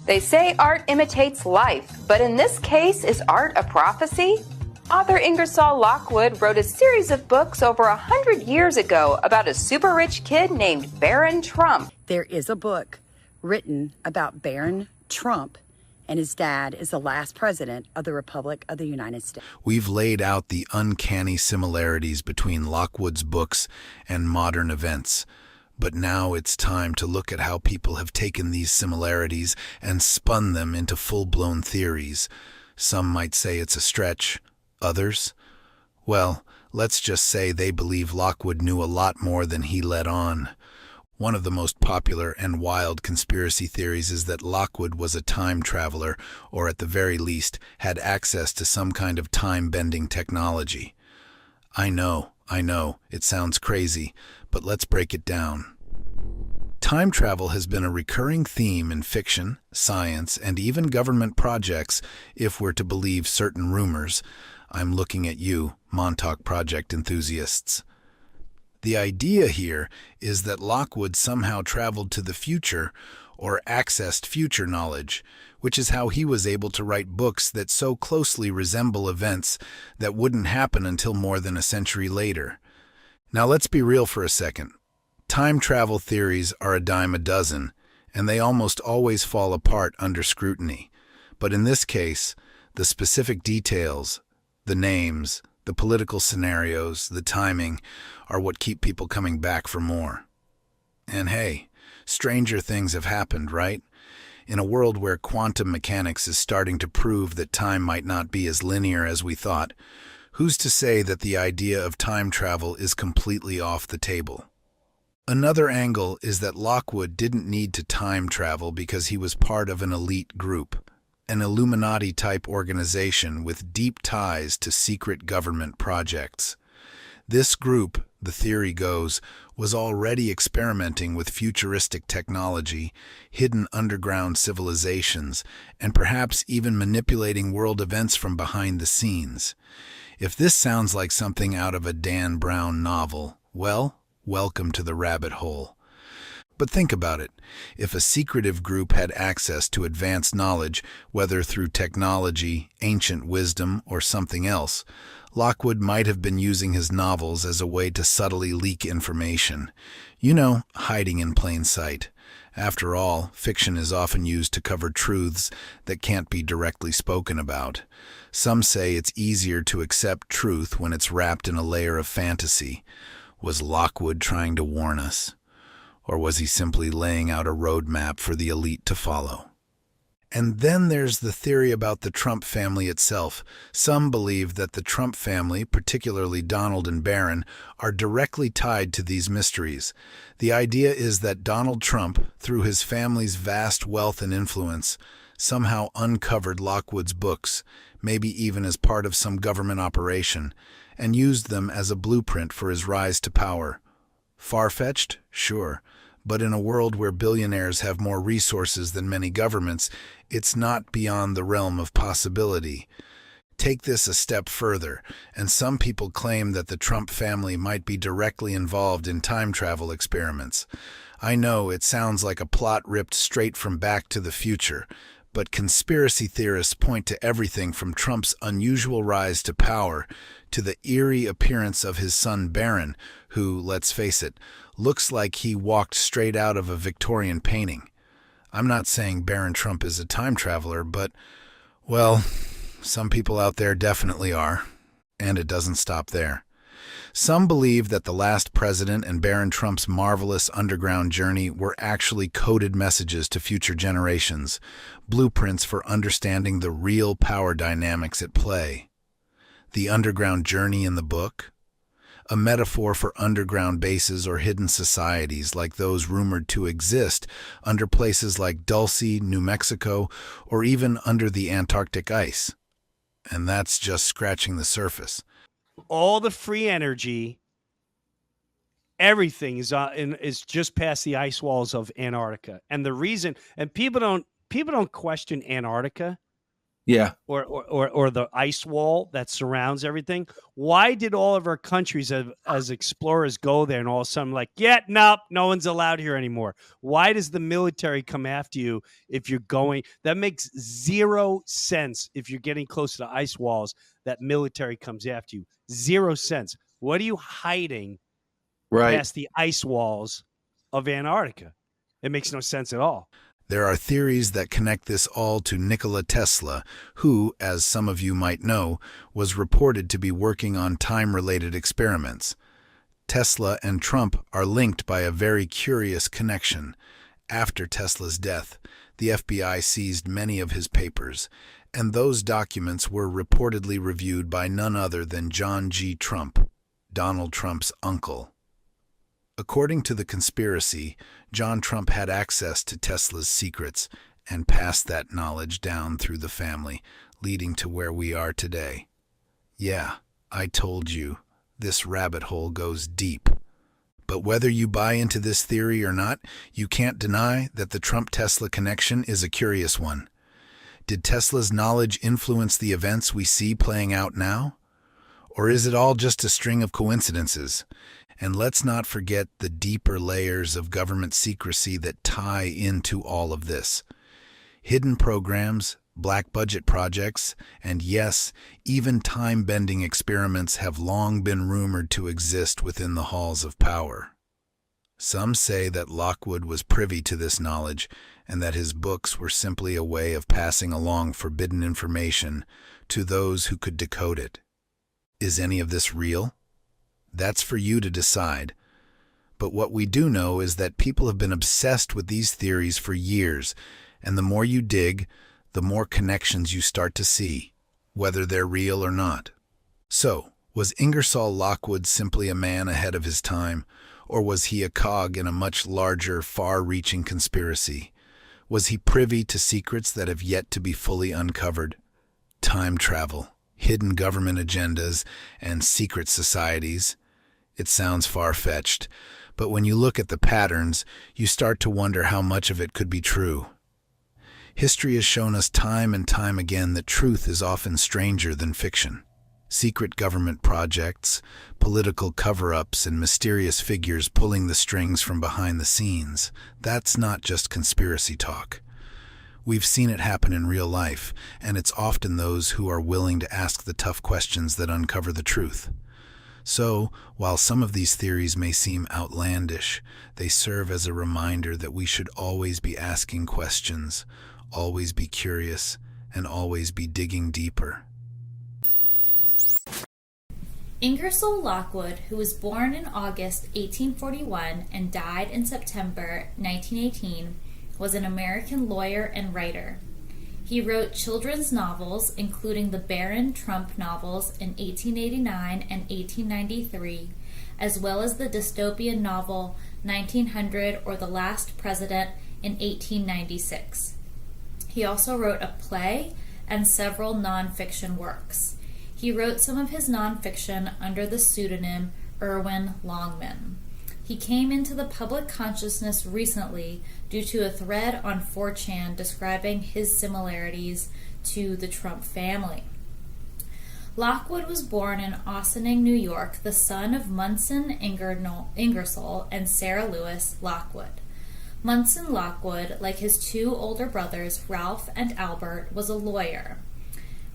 They say art imitates life, but in this case, is art a prophecy? Author Ingersoll Lockwood wrote a series of books over 100 years ago about a super rich kid named Barron Trump. There is a book written about Barron Trump, and his dad is the last president of the Republic of the United States. We've laid out the uncanny similarities between Lockwood's books and modern events. But now it's time to look at how people have taken these similarities and spun them into full-blown theories. Some might say it's a stretch. Others? Well, let's just say they believe Lockwood knew a lot more than he let on. One of the most popular and wild conspiracy theories is that Lockwood was a time traveler, or at the very least, had access to some kind of time-bending technology. I know, it sounds crazy, but let's break it down. Time travel has been a recurring theme in fiction, science, and even government projects, if we're to believe certain rumors. I'm looking at you, Montauk Project enthusiasts. The idea here is that Lockwood somehow traveled to the future or accessed future knowledge, which is how he was able to write books that so closely resemble events that wouldn't happen until more than a century later. Now let's be real for a second. Time travel theories are a dime a dozen, and they almost always fall apart under scrutiny. But in this case, the specific details, the names, the political scenarios, the timing, are what keep people coming back for more. And hey, stranger things have happened, right? In a world where quantum mechanics is starting to prove that time might not be as linear as we thought, who's to say that the idea of time travel is completely off the table? Another angle is that Lockwood didn't need to time travel because he was part of an elite group, an Illuminati-type organization with deep ties to secret government projects. This group, the theory goes, was already experimenting with futuristic technology, hidden underground civilizations, and perhaps even manipulating world events from behind the scenes. If this sounds like something out of a Dan Brown novel, well, welcome to the rabbit hole. But think about it. If a secretive group had access to advanced knowledge, whether through technology, ancient wisdom, or something else, Lockwood might have been using his novels as a way to subtly leak information. You know, hiding in plain sight. After all, fiction is often used to cover truths that can't be directly spoken about. Some say it's easier to accept truth when it's wrapped in a layer of fantasy. Was Lockwood trying to warn us? Or was he simply laying out a roadmap for the elite to follow? And then there's the theory about the Trump family itself. Some believe that the Trump family, particularly Donald and Barron, are directly tied to these mysteries. The idea is that Donald Trump, through his family's vast wealth and influence, somehow uncovered Lockwood's books, maybe even as part of some government operation, and used them as a blueprint for his rise to power. Far-fetched? Sure. But in a world where billionaires have more resources than many governments, it's not beyond the realm of possibility. Take this a step further, and some people claim that the Trump family might be directly involved in time travel experiments. I know it sounds like a plot ripped straight from Back to the Future, but conspiracy theorists point to everything from Trump's unusual rise to power to the eerie appearance of his son Barron, who, let's face it, looks like he walked straight out of a Victorian painting. I'm not saying Barron Trump is a time traveler, but, well, some people out there definitely are, and it doesn't stop there. Some believe that the last president and Barron Trump's marvelous underground journey were actually coded messages to future generations, blueprints for understanding the real power dynamics at play. The underground journey in the book? A metaphor for underground bases or hidden societies like those rumored to exist under places like Dulce, New Mexico, or even under the Antarctic ice. And that's just scratching the surface. All the free energy, everything is just past the ice walls of Antarctica. And the reason, and people don't question Antarctica. Yeah. or the ice wall that surrounds everything. Why did all of our countries as explorers go there and all of a sudden like, yeah, nope, no one's allowed here anymore? Why does the military come after you if you're going? That makes zero sense. If you're getting close to the ice walls, that military comes after you. 0 sense. What are you hiding past the ice walls of Antarctica? It makes no sense at all. There are theories that connect this all to Nikola Tesla, who, as some of you might know, was reported to be working on time-related experiments. Tesla and Trump are linked by a very curious connection. After Tesla's death, the FBI seized many of his papers, and those documents were reportedly reviewed by none other than John G. Trump, Donald Trump's uncle. According to the conspiracy, John Trump had access to Tesla's secrets and passed that knowledge down through the family, leading to where we are today. Yeah, I told you, this rabbit hole goes deep. But whether you buy into this theory or not, you can't deny that the Trump-Tesla connection is a curious one. Did Tesla's knowledge influence the events we see playing out now? Or is it all just a string of coincidences? And let's not forget the deeper layers of government secrecy that tie into all of this. Hidden programs, black budget projects, and yes, even time-bending experiments have long been rumored to exist within the halls of power. Some say that Lockwood was privy to this knowledge and that his books were simply a way of passing along forbidden information to those who could decode it. Is any of this real? That's for you to decide. But what we do know is that people have been obsessed with these theories for years, and the more you dig, the more connections you start to see, whether they're real or not. So, was Ingersoll Lockwood simply a man ahead of his time, or was he a cog in a much larger, far-reaching conspiracy? Was he privy to secrets that have yet to be fully uncovered? Time travel, hidden government agendas, and secret societies. It sounds far-fetched, but when you look at the patterns, you start to wonder how much of it could be true. History has shown us time and time again that truth is often stranger than fiction. Secret government projects, political cover-ups, and mysterious figures pulling the strings from behind the scenes. That's not just conspiracy talk. We've seen it happen in real life, and it's often those who are willing to ask the tough questions that uncover the truth. So, while some of these theories may seem outlandish, they serve as a reminder that we should always be asking questions, always be curious, and always be digging deeper. Ingersoll Lockwood, who was born in August 1841 and died in September 1918, was an American lawyer and writer. He wrote children's novels, including the Baron Trump novels in 1889 and 1893, as well as the dystopian novel 1900 or The Last President in 1896. He also wrote a play and several nonfiction works. He wrote some of his nonfiction under the pseudonym Irwin Longman. He came into the public consciousness recently due to a thread on 4chan describing his similarities to the Trump family. Lockwood was born in Ossining, New York, the son of Munson Ingersoll and Sarah Lewis Lockwood. Munson Lockwood, like his two older brothers, Ralph and Albert, was a lawyer.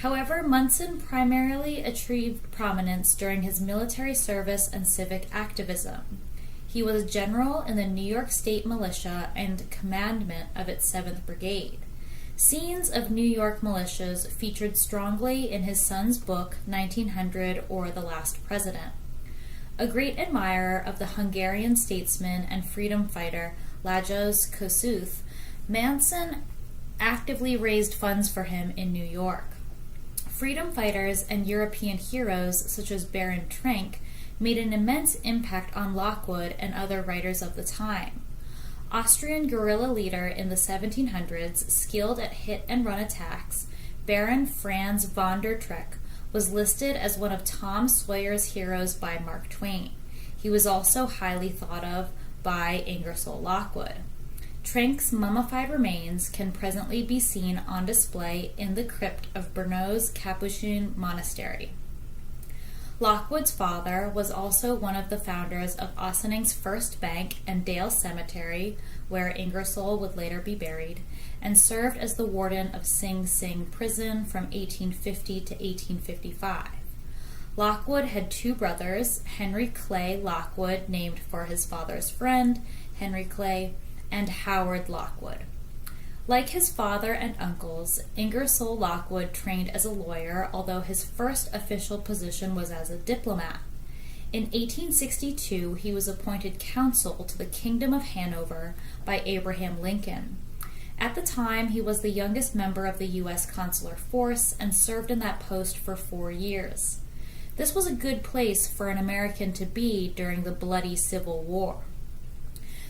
However, Munson primarily achieved prominence during his military service and civic activism. He was a general in the New York State Militia and commandant of its 7th Brigade. Scenes of New York militias featured strongly in his son's book 1900 or The Last President. A great admirer of the Hungarian statesman and freedom fighter Lajos Kossuth, Manson actively raised funds for him in New York. Freedom fighters and European heroes such as Baron Trenck made an immense impact on Lockwood and other writers of the time. Austrian guerrilla leader in the 1700s, skilled at hit-and-run attacks, Baron Franz von der Treck was listed as one of Tom Sawyer's heroes by Mark Twain. He was also highly thought of by Ingersoll Lockwood. Trenck's mummified remains can presently be seen on display in the crypt of Brno's Capuchin Monastery. Lockwood's father was also one of the founders of Ossinings's First Bank and Dale Cemetery, where Ingersoll would later be buried, and served as the warden of Sing Sing Prison from 1850 to 1855. Lockwood had two brothers, Henry Clay Lockwood, named for his father's friend, Henry Clay, and Howard Lockwood. Like his father and uncles, Ingersoll Lockwood trained as a lawyer, although his first official position was as a diplomat. In 1862, he was appointed consul to the Kingdom of Hanover by Abraham Lincoln. At the time, he was the youngest member of the U.S. consular force and served in that post for 4 years. This was a good place for an American to be during the bloody Civil War.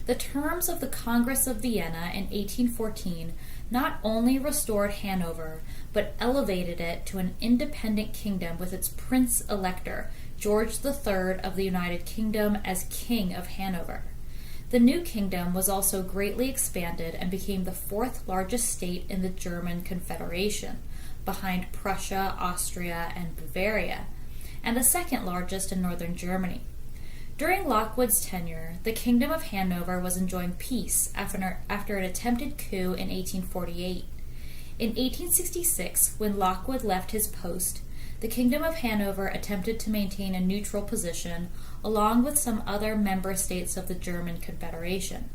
The terms of the Congress of Vienna in 1814 not only restored Hanover, but elevated it to an independent kingdom with its Prince-Elector, George III of the United Kingdom, as King of Hanover. The new kingdom was also greatly expanded and became the fourth largest state in the German Confederation, behind Prussia, Austria, and Bavaria, and the second largest in northern Germany. During Lockwood's tenure, the Kingdom of Hanover was enjoying peace after an attempted coup in 1848. In 1866, when Lockwood left his post, the Kingdom of Hanover attempted to maintain a neutral position, along with some other member states of the German Confederation.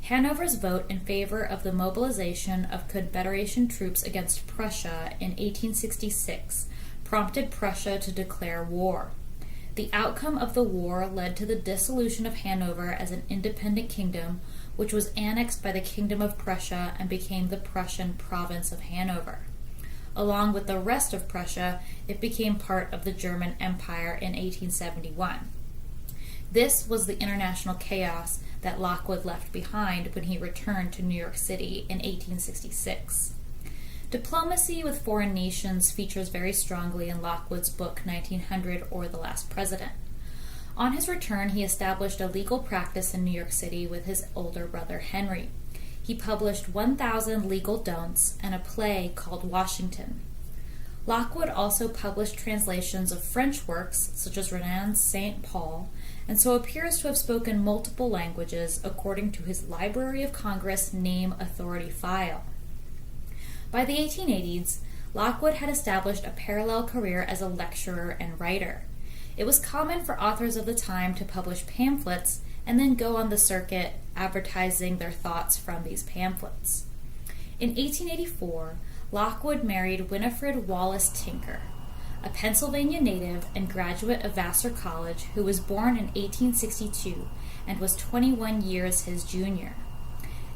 Hanover's vote in favor of the mobilization of Confederation troops against Prussia in 1866 prompted Prussia to declare war. The outcome of the war led to the dissolution of Hanover as an independent kingdom, which was annexed by the Kingdom of Prussia and became the Prussian province of Hanover. Along with the rest of Prussia, it became part of the German Empire in 1871. This was the international chaos that Lockwood left behind when he returned to New York City in 1866. Diplomacy with foreign nations features very strongly in Lockwood's book 1900 or The Last President. On his return, he established a legal practice in New York City with his older brother Henry. He published 1,000 legal don'ts and a play called Washington. Lockwood also published translations of French works such as Renan's St. Paul, and so appears to have spoken multiple languages according to his Library of Congress name authority file. By the 1880s, Lockwood had established a parallel career as a lecturer and writer. It was common for authors of the time to publish pamphlets and then go on the circuit advertising their thoughts from these pamphlets. In 1884, Lockwood married Winifred Wallace Tinker, a Pennsylvania native and graduate of Vassar College who was born in 1862 and was 21 years his junior.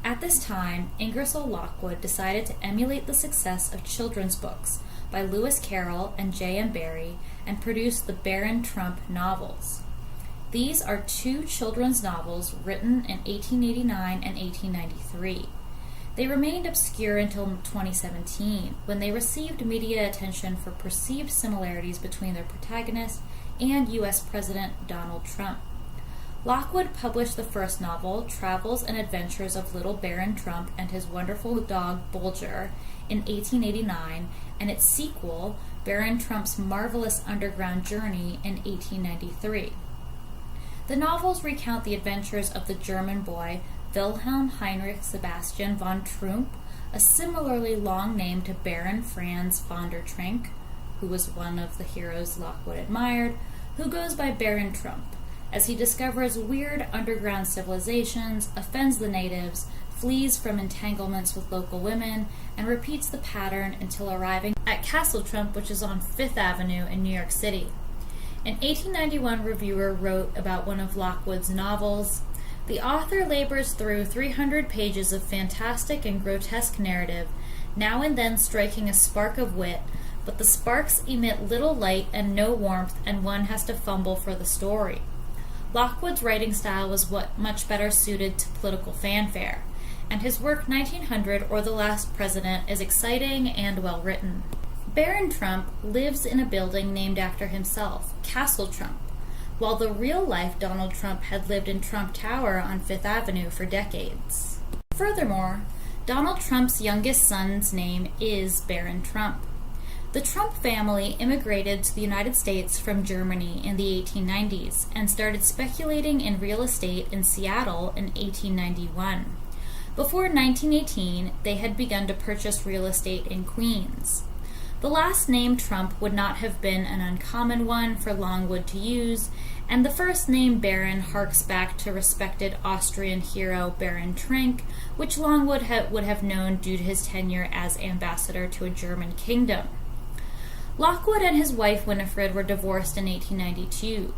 At this time, Ingersoll Lockwood decided to emulate the success of children's books by Lewis Carroll and J.M. Barrie and produce the Baron Trump novels. These are two children's novels written in 1889 and 1893. They remained obscure until 2017, when they received media attention for perceived similarities between their protagonist and U.S. President Donald Trump. Lockwood published the first novel, Travels and Adventures of Little Baron Trump and His Wonderful Dog Bulger, in 1889, and its sequel, Baron Trump's Marvelous Underground Journey, in 1893. The novels recount the adventures of the German boy Wilhelm Heinrich Sebastian von Trump, a similarly long name to Baron Franz von der Trenck, who was one of the heroes Lockwood admired, who goes by Baron Trump, as he discovers weird underground civilizations, offends the natives, flees from entanglements with local women, and repeats the pattern until arriving at Castle Trump, which is on Fifth Avenue in New York City. An 1891 reviewer wrote about one of Lockwood's novels, "The author labors through 300 pages of fantastic and grotesque narrative, now and then striking a spark of wit, but the sparks emit little light and no warmth, and one has to fumble for the story." Lockwood's writing style was much better suited to political fanfare, and his work 1900 or The Last President is exciting and well written. Baron Trump lives in a building named after himself, Castle Trump, while the real-life Donald Trump had lived in Trump Tower on Fifth Avenue for decades. Furthermore, Donald Trump's youngest son's name is Barron Trump. The Trump family immigrated to the United States from Germany in the 1890s and started speculating in real estate in Seattle in 1891. Before 1918, they had begun to purchase real estate in Queens. The last name Trump would not have been an uncommon one for Longwood to use, and the first name Barron harks back to respected Austrian hero Baron Trenck, which Longwood would have known due to his tenure as ambassador to a German kingdom. Lockwood and his wife Winifred were divorced in 1892.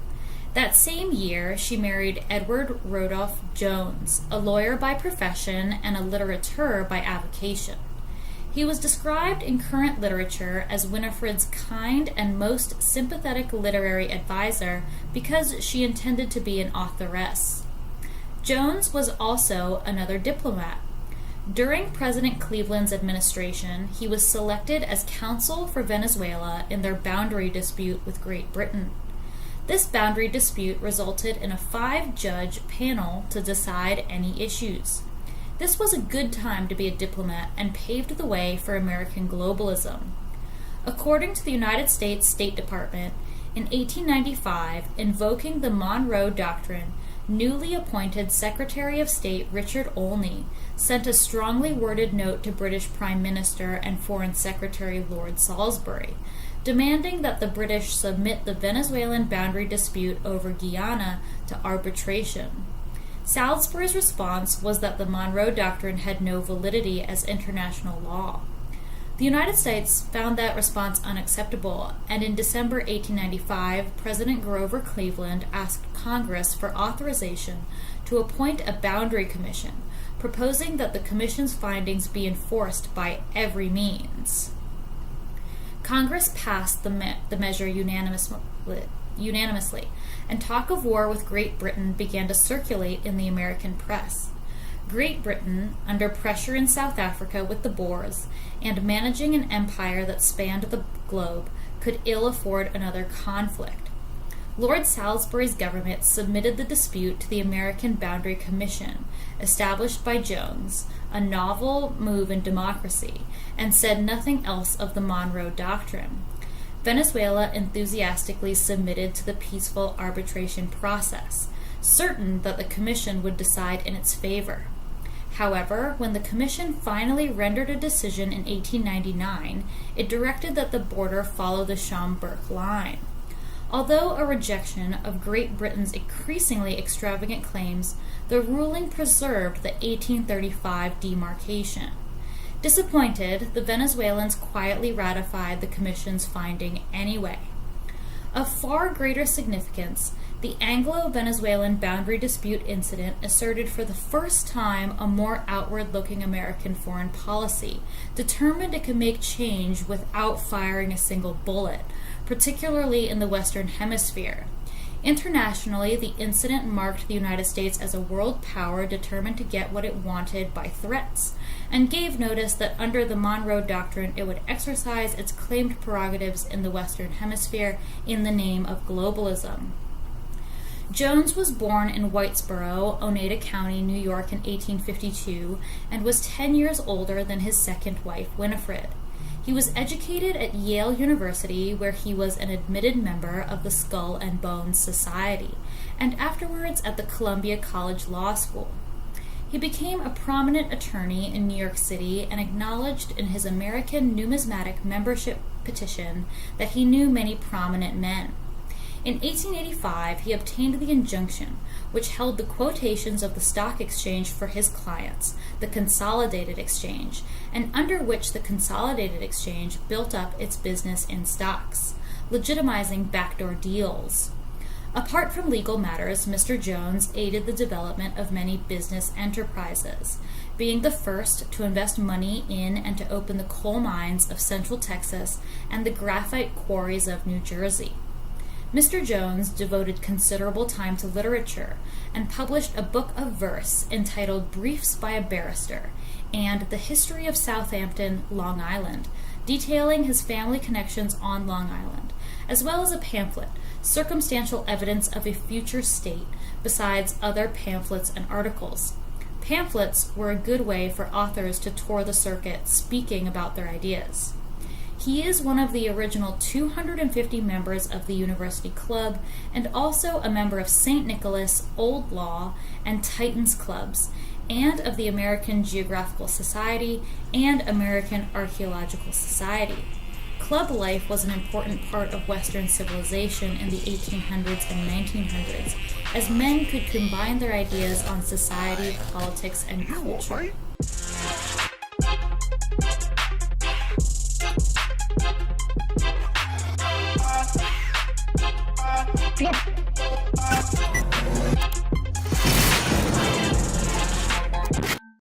That same year, she married Edward Rodolph Jones, a lawyer by profession and a litterateur by avocation. He was described in current literature as Winifred's kind and most sympathetic literary advisor because she intended to be an authoress. Jones was also another diplomat. During President Cleveland's administration, he was selected as counsel for Venezuela in their boundary dispute with Great Britain. This boundary dispute resulted in a 5-judge panel to decide any issues. This was a good time to be a diplomat and paved the way for American globalism. According to the United States State Department, in 1895, invoking the Monroe Doctrine, newly appointed Secretary of State Richard Olney sent a strongly worded note to British Prime Minister and Foreign Secretary Lord Salisbury, demanding that the British submit the Venezuelan boundary dispute over Guyana to arbitration. Salisbury's response was that the Monroe Doctrine had no validity as international law. The United States found that response unacceptable, and in December 1895, President Grover Cleveland asked Congress for authorization to appoint a boundary commission, proposing that the commission's findings be enforced by every means. Congress passed the measure unanimously, and talk of war with Great Britain began to circulate in the American press. Great Britain, under pressure in South Africa with the Boers, and managing an empire that spanned the globe, could ill afford another conflict. Lord Salisbury's government submitted the dispute to the American Boundary Commission, established by Jones, a novel move in democracy, and said nothing else of the Monroe Doctrine. Venezuela enthusiastically submitted to the peaceful arbitration process, certain that the commission would decide in its favor. However, when the commission finally rendered a decision in 1899, it directed that the border follow the Schomburg Line. Although a rejection of Great Britain's increasingly extravagant claims, the ruling preserved the 1835 demarcation. Disappointed, the Venezuelans quietly ratified the commission's finding anyway. Of far greater significance, the Anglo-Venezuelan boundary dispute incident asserted for the first time a more outward-looking American foreign policy, determined it could make change without firing a single bullet, particularly in the Western Hemisphere. Internationally, the incident marked the United States as a world power determined to get what it wanted by threats, and gave notice that under the Monroe Doctrine it would exercise its claimed prerogatives in the Western Hemisphere in the name of globalism. Jones was born in Whitesboro, Oneida County, New York in 1852, and was 10 years older than his second wife, Winifred. He was educated at Yale University, where he was an admitted member of the Skull and Bones Society, and afterwards at the Columbia College Law School. He became a prominent attorney in New York City and acknowledged in his American Numismatic Membership petition that he knew many prominent men. In 1885, he obtained the injunction, which held the quotations of the stock exchange for his clients, the Consolidated Exchange, and under which the Consolidated Exchange built up its business in stocks, legitimizing backdoor deals. Apart from legal matters, Mr. Jones aided the development of many business enterprises, being the first to invest money in and to open the coal mines of Central Texas and the graphite quarries of New Jersey. Mr. Jones devoted considerable time to literature and published a book of verse entitled Briefs by a Barrister and The History of Southampton, Long Island, detailing his family connections on Long Island, as well as a pamphlet, Circumstantial Evidence of a Future State, besides other pamphlets and articles. Pamphlets were a good way for authors to tour the circuit speaking about their ideas. He is one of the original 250 members of the University Club and also a member of St. Nicholas, Old Law, and Titans Clubs, and of the American Geographical Society and American Archaeological Society. Club life was an important part of Western civilization in the 1800s and 1900s, as men could combine their ideas on society, politics, and culture. Yeah.